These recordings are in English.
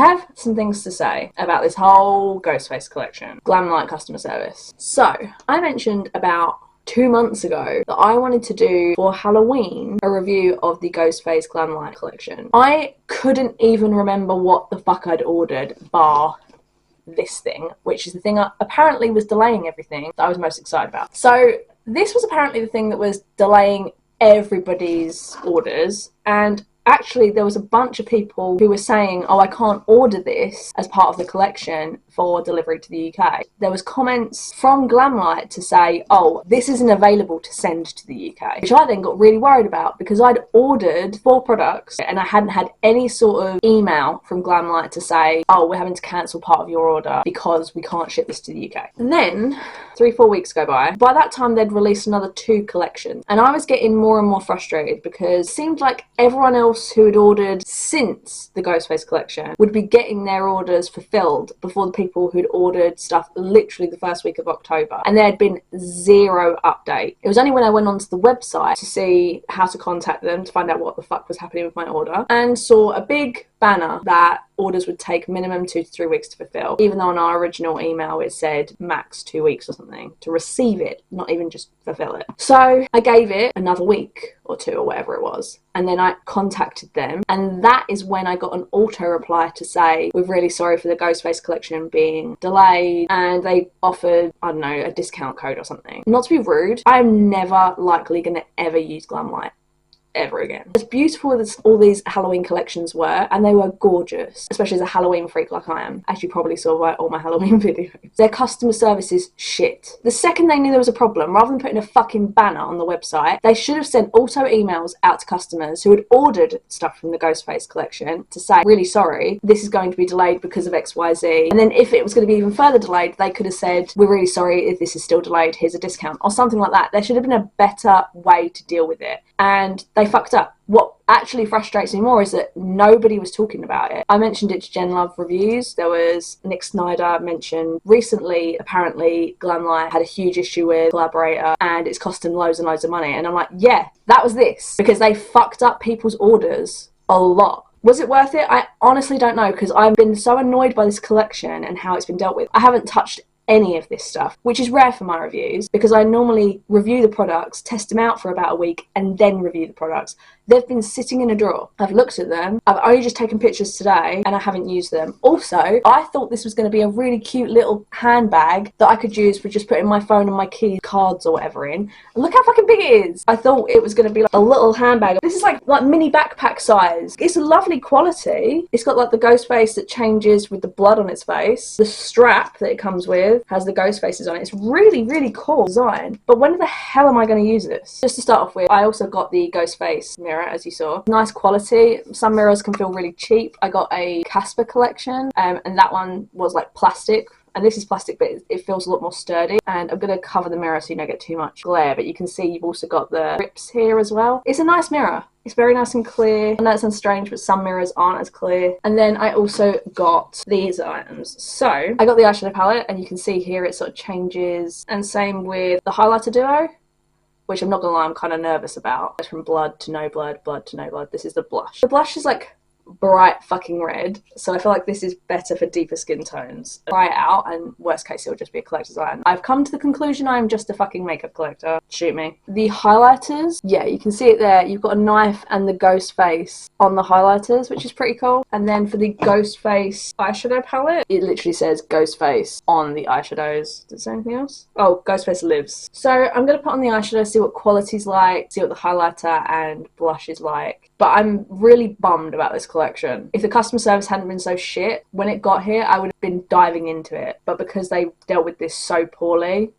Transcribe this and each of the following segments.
have some things to say about this whole Ghostface collection. Glamlite customer service. So, I mentioned about 2 months ago that I wanted to do for Halloween a review of the Ghostface Glamlite collection. I couldn't even remember what the fuck I'd ordered, bar this thing, which is the thing I apparently was delaying everything that I was most excited about. So this was apparently the thing that was delaying everybody's orders, and actually there was a bunch of people who were saying, oh, I can't order this as part of the collection for delivery to the UK. There was comments from Glamlite to say, oh, this isn't available to send to the UK, which I then got really worried about because I'd ordered 4 products and I hadn't had any sort of email from Glamlite to say, oh, we're having to cancel part of your order because we can't ship this to the UK. And then 3-4 weeks go by. By that time they'd released another 2 collections, and I was getting more and more frustrated because it seemed like everyone else who had ordered since the Ghostface collection would be getting their orders fulfilled before the people who'd ordered stuff literally the first week of October, and there had been 0 update. It was only when I went onto the website to see how to contact them to find out what the fuck was happening with my order, and saw a big banner that orders would take minimum 2 to 3 weeks to fulfill, even though on our original email it said max 2 weeks or something to receive it, not even just fulfill it. So I gave it another week or 2 or whatever it was, and then I contacted them, and that is when I got an auto reply to say, we're really sorry for the Ghostface collection being delayed, and they offered, I don't know, a discount code or something. Not to be rude, I'm never likely going to ever use Glamlite ever again. As beautiful as all these Halloween collections were, and they were gorgeous, especially as a Halloween freak like I am, as you probably saw by all my Halloween videos, their customer service is shit. The second they knew there was a problem, rather than putting a fucking banner on the website, they should have sent auto emails out to customers who had ordered stuff from the Ghostface collection to say, really sorry, this is going to be delayed because of XYZ. And then if it was going to be even further delayed, they could have said, we're really sorry if this is still delayed, here's a discount, or something like that. There should have been a better way to deal with it, and they fucked up. What actually frustrates me more is that nobody was talking about it. I mentioned it to Jen Love Reviews. There was Nick Snyder mentioned recently, apparently Glamlite had a huge issue with Collaborator and it's cost them loads and loads of money. And I'm like, yeah, that was this, because they fucked up people's orders a lot. Was it worth it? I honestly don't know, because I've been so annoyed by this collection and how it's been dealt with. I haven't touched any of this stuff, which is rare for my reviews because I normally review the products, test them out for about a week, and then review the products. They've been sitting in a drawer. I've looked at them. I've only just taken pictures today and I haven't used them. Also, I thought this was going to be a really cute little handbag that I could use for just putting my phone and my keys, cards or whatever in. And look how fucking big it is. I thought it was going to be like a little handbag. This is like mini backpack size. It's a lovely quality. It's got like the ghost face that changes with the blood on its face. The strap that it comes with has the ghost faces on it. It's really, really cool design. But when the hell am I going to use this? Just to start off with, I also got the ghost face mirror, as you saw. Nice quality. Some mirrors can feel really cheap. I got a Casper collection, and that one was like plastic. And this is plastic, but it feels a lot more sturdy. And I'm going to cover the mirror so you don't get too much glare, but you can see you've also got the rips here as well. It's a nice mirror. It's very nice and clear. I know it sounds strange, but some mirrors aren't as clear. And then I also got these items. So I got the eyeshadow palette, and you can see here it sort of changes. And same with the highlighter duo, which I'm not gonna lie, I'm kind of nervous about. It's from blood to no blood, blood to no blood. This is the blush. The blush is like bright fucking red, so I feel like this is better for deeper skin tones. Try it out, and worst case it'll just be a collector's item. I've come to the conclusion I am just a fucking makeup collector. Shoot me. The highlighters, yeah, you can see it there. You've got a knife and the ghost face on the highlighters, which is pretty cool. And then for the ghost face eyeshadow palette, it literally says ghost face on the eyeshadows. Does it say anything else? Oh, ghost face lives. So I'm gonna put on the eyeshadow, see what quality's like, see what the highlighter and blush is like. But I'm really bummed about this collection. If the customer service hadn't been so shit, when it got here, I would have been diving into it. But because they dealt with this so poorly,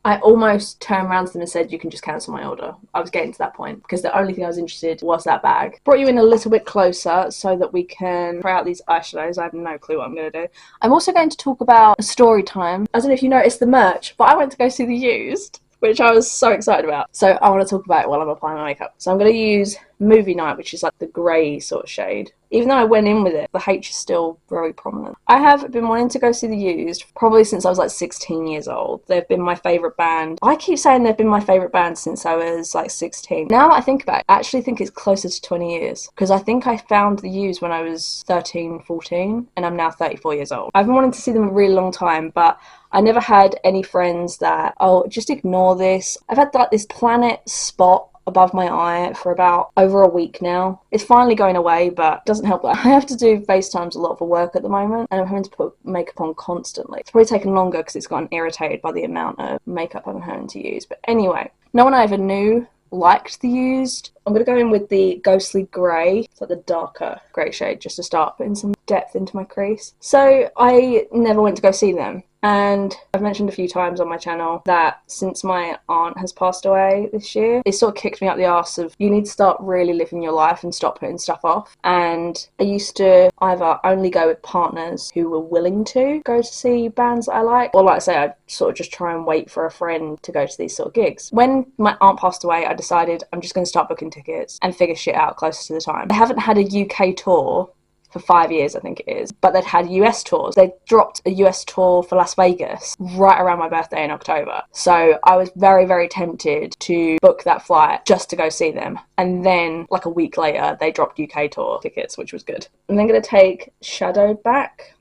I almost turned around to them and said, you can just cancel my order. I was getting to that point because the only thing I was interested was that bag. Brought you in a little bit closer so that we can try out these eyeshadows. I have no clue what I'm going to do. I'm also going to talk about Storytime. I don't know if you noticed the merch, but I went to go see the used, which I was so excited about. So I want to talk about it while I'm applying my makeup. So I'm going to use Movie Night, which is like the grey sort of shade. Even though I went in with it, the H is still very prominent. I have been wanting to go see The Used probably since I was like 16 years old. They've been my favourite band. I keep saying they've been my favourite band since I was like 16. Now that I think about it, I actually think it's closer to 20 years. Because I think I found The Used when I was 13, 14, and I'm now 34 years old. I've been wanting to see them a really long time, but I never had any friends that, oh, just ignore this. I've had like this planet spot above my eye for about over a week now. It's finally going away, but it doesn't help that I have to do FaceTimes a lot for work at the moment, and I'm having to put makeup on constantly. It's probably taken longer because it's gotten irritated by the amount of makeup I'm having to use. But anyway, no one I ever knew liked The Used. I'm going to go in with the Ghostly Grey. It's like the darker grey shade, just to start putting some depth into my crease. So I never went to go see them. And I've mentioned a few times on my channel that since my aunt has passed away this year, it sort of kicked me up the arse of, you need to start really living your life and stop putting stuff off. And I used to either only go with partners who were willing to go to see bands that I like, or like I say, I'd sort of just try and wait for a friend to go to these sort of gigs. When my aunt passed away, I decided I'm just going to start booking tickets and figure shit out closer to the time. I haven't had a UK tour for 5 years, I think it is, but they'd had US tours. They dropped a US tour for Las Vegas right around my birthday in October. So I was very, very tempted to book that flight just to go see them. And then like a week later, they dropped UK tour tickets, which was good. I'm then going to take Shadow back.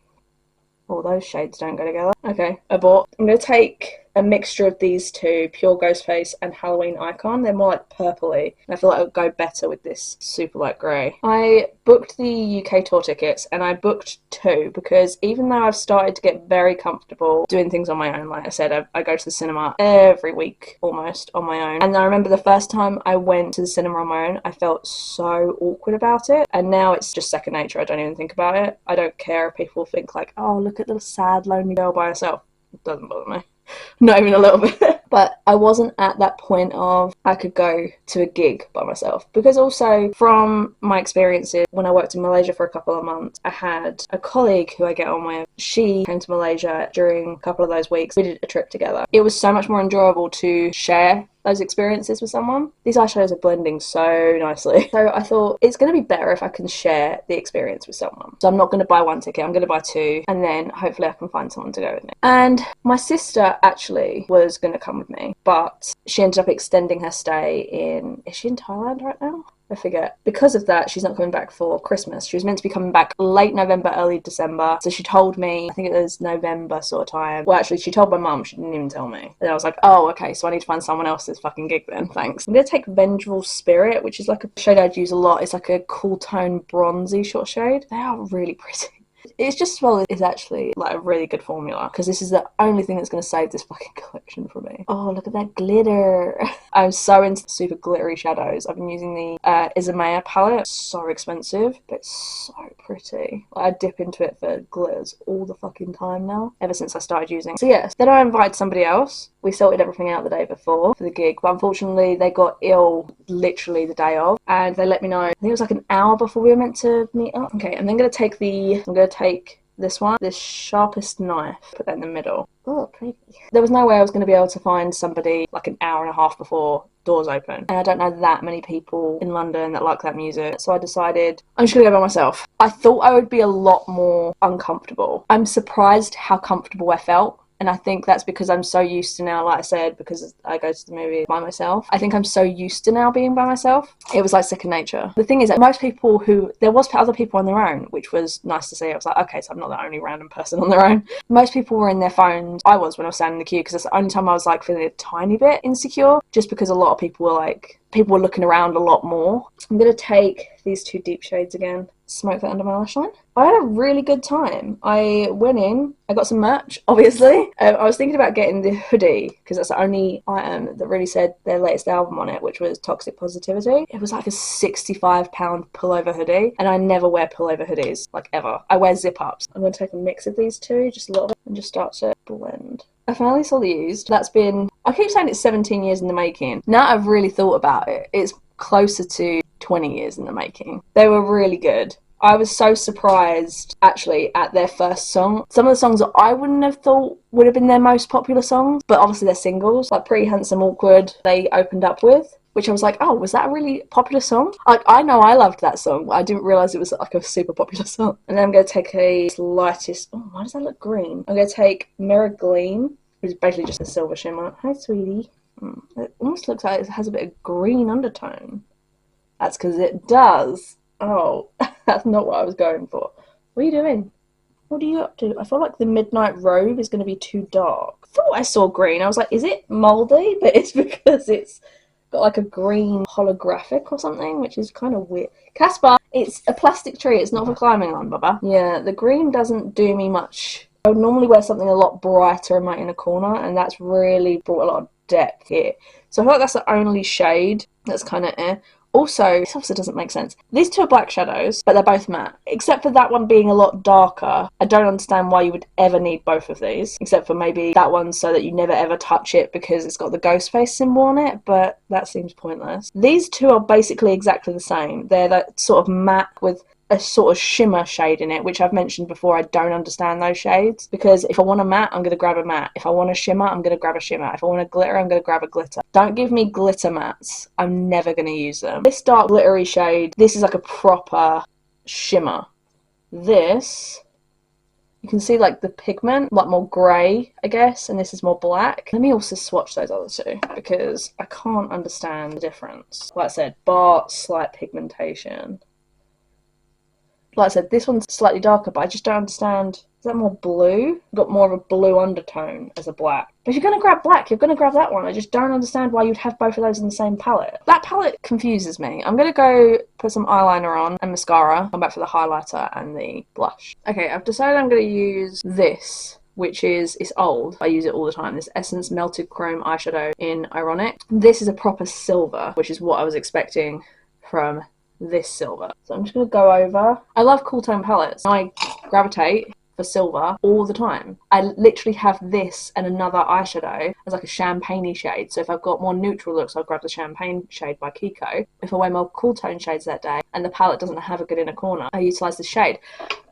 Oh, those shades don't go together. Okay, abort. I'm going to take a mixture of these two, Pure Ghostface and Halloween Icon. They're more like purpley, and I feel like it would go better with this super light grey. I booked the UK tour tickets, and I booked two because even though I've started to get very comfortable doing things on my own, like I said, I go to the cinema every week almost on my own. And I remember the first time I went to the cinema on my own, I felt so awkward about it. And now it's just second nature. I don't even think about it. I don't care if people think like, oh, look at the sad, lonely girl by herself. It doesn't bother me. Not even a little bit. But I wasn't at that point of I could go to a gig by myself, because also from my experiences when I worked in Malaysia for a couple of months, I had a colleague who I get on with. She came to Malaysia during a couple of those weeks. We did a trip together. It was so much more enjoyable to share those experiences with someone. These eyeshadows are blending so nicely. So I thought it's going to be better if I can share the experience with someone. So I'm not going to buy one ticket, I'm going to buy two, and then hopefully I can find someone to go with me. And my sister actually was going to come with me, but she ended up extending her stay in, is she in Thailand right now? I forget. Because of that, she's not coming back for Christmas. She was meant to be coming back late November, early December. So she told me, I think it was November sort of time. Well, actually, she told my mum. She didn't even tell me. And I was like, oh, okay, so I need to find someone else's fucking gig then. Thanks. I'm going to take Vengeful Spirit, which is like a shade I'd use a lot. It's like a cool tone bronzy short shade. They are really pretty. It's just, well, it's actually like a really good formula, because this is the only thing that's going to save this fucking collection for me. Oh, look at that glitter. I'm so into super glittery shadows. I've been using the Izumaya palette. It's so expensive, but it's so pretty. Like, I dip into it for glitters all the fucking time now, ever since I started using. So yes, then I invited somebody else. We sorted everything out the day before for the gig, but unfortunately they got ill literally the day of, and they let me know, I think it was like an hour before we were meant to meet up. Okay, I'm then going to take this one, this Sharpest Knife, put that in the middle. Oh, pretty. There was no way I was going to be able to find somebody like an hour and a half before doors open, and I don't know that many people in London that like that music, so I decided I'm just gonna go by myself. I thought I would be a lot more uncomfortable. I'm surprised how comfortable I felt. And I think that's because I'm so used to now, like I said, because I go to the movie by myself. I think I'm so used to now being by myself. It was like second nature. The thing is that most people there was other people on their own, which was nice to see. I was like, okay, so I'm not the only random person on their own. Most people were in their phones. I was when I was standing in the queue, because that's the only time I was like feeling a tiny bit insecure, just because a lot of people were looking around a lot more. I'm going to take these two deep shades again, smoke that under my lash line. I had a really good time. I went in, I got some merch, obviously. I was thinking about getting the hoodie, because that's the only item that really said their latest album on it, which was Toxic Positivity. It was like a £65 pullover hoodie, and I never wear pullover hoodies, like ever. I wear zip-ups. I'm going to take a mix of these two, just a little bit, and just start to blend. I finally saw The Used. That's been, I keep saying it's 17 years in the making. Now I've really thought about it, it's closer to 20 years in the making. They were really good. I was so surprised, actually, at their first song. Some of the songs that I wouldn't have thought would have been their most popular songs, but obviously they're singles, like Pretty Handsome Awkward, they opened up with. which I was like, oh, was that a really popular song? Like, I know I loved that song, but I didn't realise it was like a super popular song. And then I'm going to take a lightest, oh, why does that look green? I'm going to take Mirror Gleam, which is basically just a silver shimmer. Hi, sweetie. It almost looks like it has a bit of green undertone. That's because it does. Oh, that's not what I was going for. What are you doing? What are you up to? I feel like the Midnight Robe is going to be too dark. I thought I saw green. I was like, is it mouldy? But it's because it's got like a green holographic or something, which is kind of weird. Casper, it's a plastic tree. It's not for climbing on, Bubba. Yeah, the green doesn't do me much. I would normally wear something a lot brighter in my inner corner, and that's really brought a lot of depth here. So I feel like that's the only shade that's kind of Also, this also doesn't make sense. These two are black shadows, but they're both matte. Except for that one being a lot darker. I don't understand why you would ever need both of these. Except for maybe that one so that you never ever touch it because it's got the Ghostface symbol on it, but that seems pointless. These two are basically exactly the same. They're that sort of matte with a sort of shimmer shade in it, which I've mentioned before. I don't understand those shades, because if I want a matte, I'm going to grab a matte. If I want a shimmer, I'm going to grab a shimmer. If I want a glitter, I'm going to grab a glitter. Don't give me glitter mattes. I'm never going to use them. This dark glittery shade, this is like a proper shimmer. This, you can see like the pigment, like more grey, I guess, and this is more black. Let me also swatch those other two, because I can't understand the difference. Like I said, bar, slight pigmentation. Like I said, this one's slightly darker, but I just don't understand. Is that more blue? Got more of a blue undertone as a black. But if you're going to grab black, you're going to grab that one. I just don't understand why you'd have both of those in the same palette. That palette confuses me. I'm going to go put some eyeliner on and mascara. Come back for the highlighter and the blush. Okay, I've decided I'm going to use this, which is, it's old. I use it all the time. This Essence Melted Chrome eyeshadow in Ironic. This is a proper silver, which is what I was expecting from this silver. So I'm just going to go over. I love cool tone palettes. I gravitate for silver all the time. I literally have this and another eyeshadow as like a champagne-y shade. So if I've got more neutral looks, I'll grab the champagne shade by Kiko. If I wear more cool tone shades that day and the palette doesn't have a good inner corner, I utilise this shade.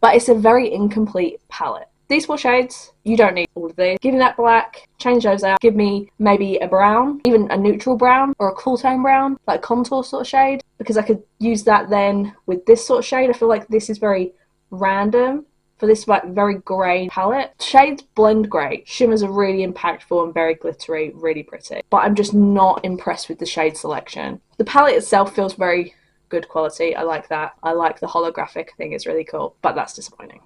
But it's a very incomplete palette. These four shades, you don't need all of these. Give me that black, change those out. Give me maybe a brown, even a neutral brown or a cool tone brown, like contour sort of shade, because I could use that then with this sort of shade. I feel like this is very random for this like very grey palette. Shades blend great. Shimmers are really impactful and very glittery, really pretty. But I'm just not impressed with the shade selection. The palette itself feels very good quality. I like that. I like the holographic thing, it's really cool, but that's disappointing.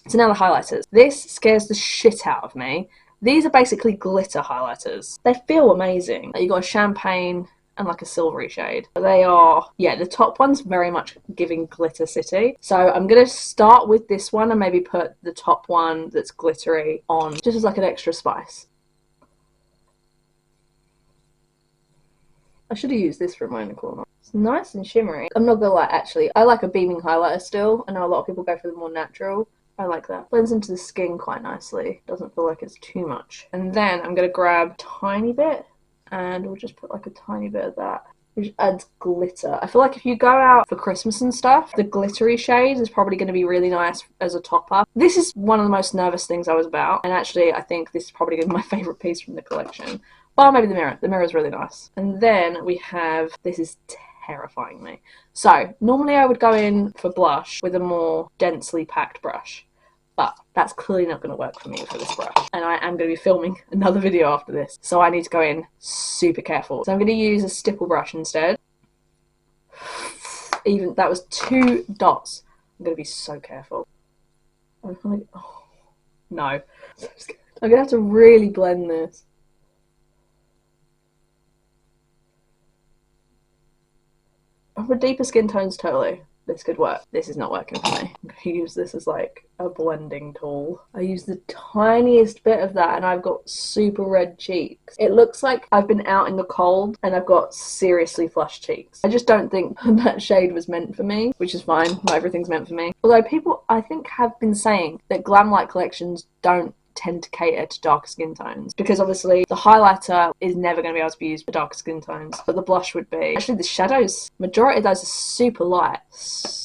So now the highlighters. This scares the shit out of me. These are basically glitter highlighters. They feel amazing. You got a champagne and like a silvery shade. They are, yeah, the top one's very much giving Glitter City. So I'm going to start with this one and maybe put the top one that's glittery on, just as like an extra spice. I should have used this for my inner corner. It's nice and shimmery. I'm not gonna lie, actually, I like a beaming highlighter still. I know a lot of people go for the more natural. I like that. Blends into the skin quite nicely. Doesn't feel like it's too much. And then I'm going to grab a tiny bit and we'll just put like a tiny bit of that, which adds glitter. I feel like if you go out for Christmas and stuff, the glittery shade is probably going to be really nice as a topper. This is one of the most nervous things I was about. And actually, I think this is probably going to be my favourite piece from the collection. Well, maybe the mirror. The mirror is really nice. And then we have, this is terrifying me. So normally I would go in for blush with a more densely packed brush, but that's clearly not going to work for me for this brush, and I am going to be filming another video after this, so I need to go in super careful. So I'm going to use a stipple brush instead. Even that was 2 dots. I'm going to be so careful. I'm like, oh no, I'm so scared. I'm going to have to really blend this. For deeper skin tones, totally, this could work. This is not working for me. I'm going to use this as like a blending tool. I use the tiniest bit of that and I've got super red cheeks. It looks like I've been out in the cold and I've got seriously flushed cheeks. I just don't think that shade was meant for me, which is fine. Not everything's meant for me. Although people, I think, have been saying that Glamlite collections don't tend to cater to darker skin tones, because obviously the highlighter is never going to be able to be used for darker skin tones, but the blush would be. Actually, the shadows, majority of those are super light.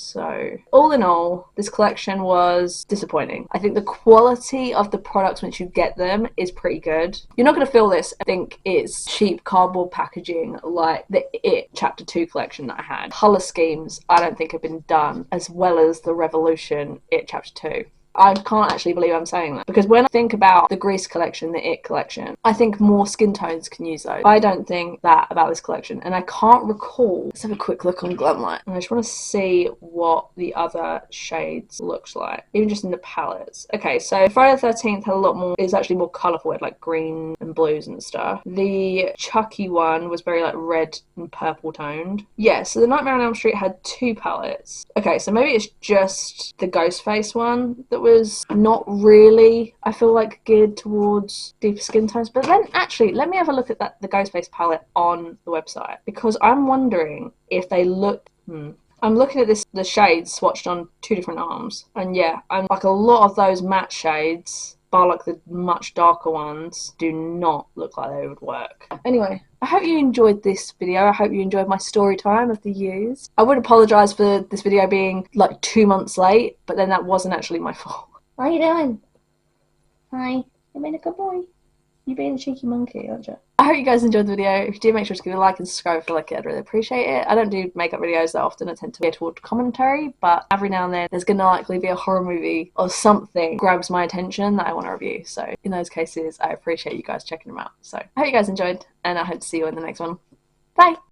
So all in all, this collection was disappointing. I think the quality of the products once you get them is pretty good. You're not going to feel this. I think it's cheap cardboard packaging like the It Chapter 2 collection that I had. Colour schemes I don't think have been done as well as the Revolution It Chapter 2. I can't actually believe I'm saying that, because when I think about the Grease collection, the It collection, I think more skin tones can use those. I don't think that about this collection, and I can't recall. Let's have a quick look on Glamlite. I just want to see what the other shades looks like, even just in the palettes. Okay, so Friday the 13th had a lot more, is actually more colourful, with like green and blues and stuff. The Chucky one was very like red and purple toned. Yeah, so the Nightmare on Elm Street had 2 palettes. Okay, so maybe it's just the Ghostface one that was not really, I feel like, geared towards deeper skin tones. But then actually, let me have a look at the Ghostface palette on the website, because I'm wondering if they look. I'm looking at the shades swatched on 2 different arms, and yeah, I'm like, a lot of those matte shades, bar like the much darker ones, do not look like they would work. Anyway, I hope you enjoyed this video. I hope you enjoyed my story time of the use. I would apologise for this video being like 2 months late, but then that wasn't actually my fault. What are you doing? Hi. You're being a good boy. You're being a cheeky monkey, aren't you? I hope you guys enjoyed the video. If you do, make sure to give it a like and subscribe if you like it. I'd really appreciate it. I don't do makeup videos that often. I tend to veer toward commentary, but every now and then there's gonna likely be a horror movie or something grabs my attention that I want to review. So in those cases, I appreciate you guys checking them out. So I hope you guys enjoyed, and I hope to see you in the next one. Bye!